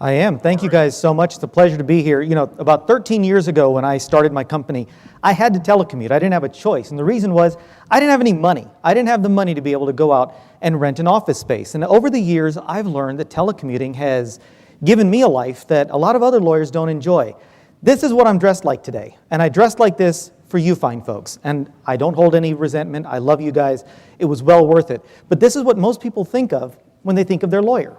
I am. Thank you guys so much. It's a pleasure to be here. You know, about 13 years ago when I started my company, I had to telecommute. I didn't have a choice. And the reason was I didn't have any money. I didn't have the money to be able to go out and rent an office space. And over the years, I've learned that telecommuting has given me a life that a lot of other lawyers don't enjoy. This is what I'm dressed like today. And I dressed like this for you fine folks. And I don't hold any resentment. I love you guys. It was well worth it. But this is what most people think of when they think of their lawyer.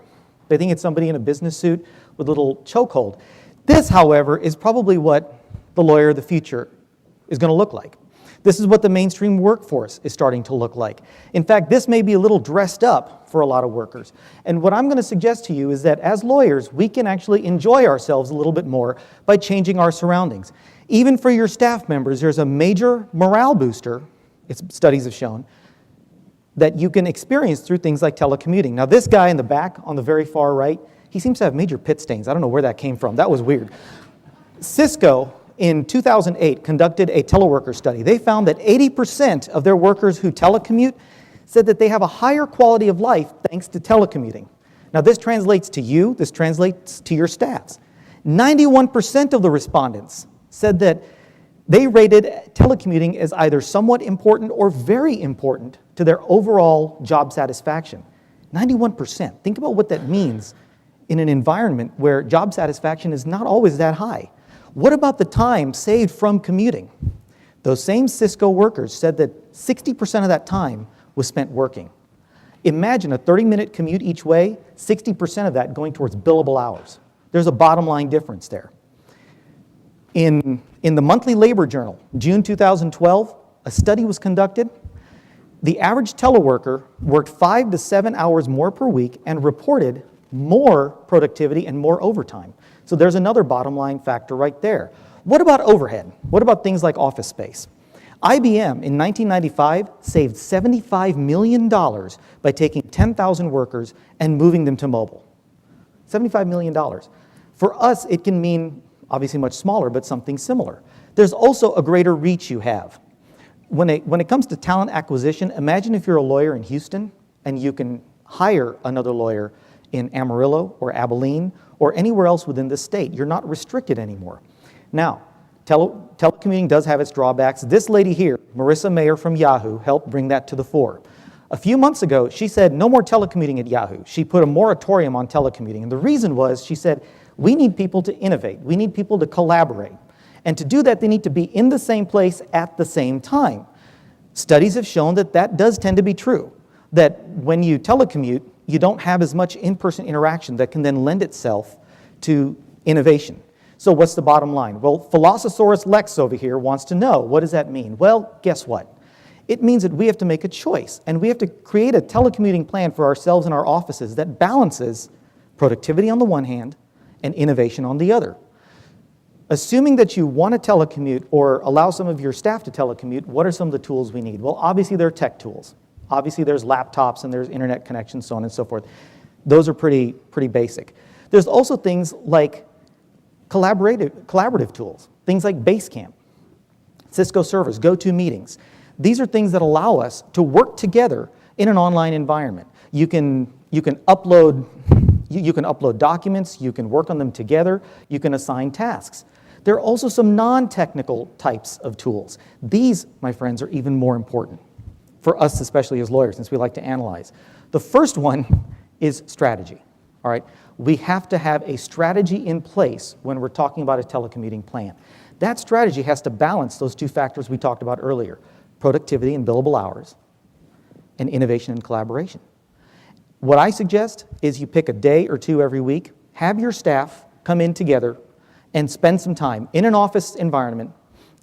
They think it's somebody in a business suit with a little chokehold. This, however, is probably what the lawyer of the future is going to look like. This is what the mainstream workforce is starting to look like. In fact, this may be a little dressed up for a lot of workers. And what I'm going to suggest to you is that as lawyers, we can actually enjoy ourselves a little bit more by changing our surroundings. Even for your staff members, there's a major morale booster, studies have shown, that you can experience through things like telecommuting. Now this guy in the back on the very far right, he seems to have major pit stains. I don't know where that came from. That was weird. Cisco in 2008 conducted a teleworker study. They found that 80% of their workers who telecommute said that they have a higher quality of life thanks to telecommuting. Now this translates to you, this translates to your staffs. 91% of the respondents said that they rated telecommuting as either somewhat important or very important to their overall job satisfaction. 91%. Think about what that means in an environment where job satisfaction is not always that high. What about the time saved from commuting? Those same Cisco workers said that 60% of that time was spent working. Imagine a 30-minute commute each way, 60% of that going towards billable hours. There's a bottom line difference there. In the Monthly Labor Journal, June 2012, a study was conducted. The average teleworker worked 5 to 7 hours more per week and reported more productivity and more overtime. So there's another bottom line factor right there. What about overhead? What about things like office space? IBM in 1995 saved $75 million by taking 10,000 workers and moving them to mobile. $75 million. For us, it can mean obviously much smaller, but something similar. There's also a greater reach you have. When it comes to talent acquisition, imagine if you're a lawyer in Houston and you can hire another lawyer in Amarillo or Abilene or anywhere else within the state. You're not restricted anymore. Now, telecommuting does have its drawbacks. This lady here, Marissa Mayer from Yahoo, helped bring that to the fore. A few months ago, she said no more telecommuting at Yahoo. She put a moratorium on telecommuting. And the reason was, she said, we need people to innovate. We need people to collaborate. And to do that, they need to be in the same place at the same time. Studies have shown that that does tend to be true, that when you telecommute, you don't have as much in-person interaction that can then lend itself to innovation. So what's the bottom line? Well, Philosopherus Lex over here wants to know, what does that mean? Well, guess what? It means that we have to make a choice, and we have to create a telecommuting plan for ourselves and our offices that balances productivity on the one hand and innovation on the other. Assuming that you want to telecommute or allow some of your staff to telecommute, what are some of the tools we need? Well, obviously there are tech tools. Obviously there's laptops and there's internet connections, so on and so forth. Those are pretty basic. There's also things like collaborative tools, things like Basecamp, Cisco servers, GoToMeetings. These are things that allow us to work together in an online environment. You can upload documents, you can work on them together, you can assign tasks. There are also some non-technical types of tools. These, my friends, are even more important for us, especially as lawyers, since we like to analyze. The first one is strategy, all right? We have to have a strategy in place when we're talking about a telecommuting plan. That strategy has to balance those two factors we talked about earlier, productivity and billable hours, and innovation and collaboration. What I suggest is you pick a day or two every week, have your staff come in together and spend some time in an office environment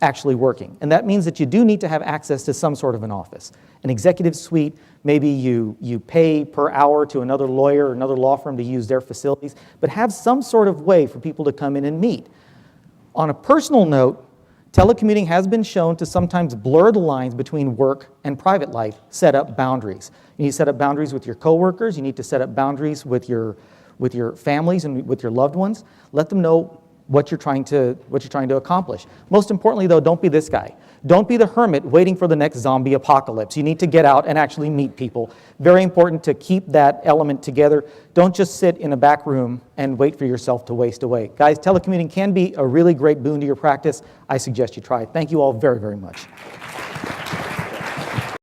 actually working. And that means that you do need to have access to some sort of an office. An executive suite, maybe you pay per hour to another lawyer or another law firm to use their facilities, but have some sort of way for people to come in and meet. On a personal note, telecommuting has been shown to sometimes blur the lines between work and private life, set up boundaries. You need to set up boundaries with your coworkers, you need to set up boundaries with your families and with your loved ones. Let them know what you're trying to accomplish. Most importantly though, don't be this guy. Don't be the hermit waiting for the next zombie apocalypse. You need to get out and actually meet people. Very important to keep that element together. Don't just sit in a back room and wait for yourself to waste away. Guys, telecommuting can be a really great boon to your practice. I suggest you try it. Thank you all very, very much.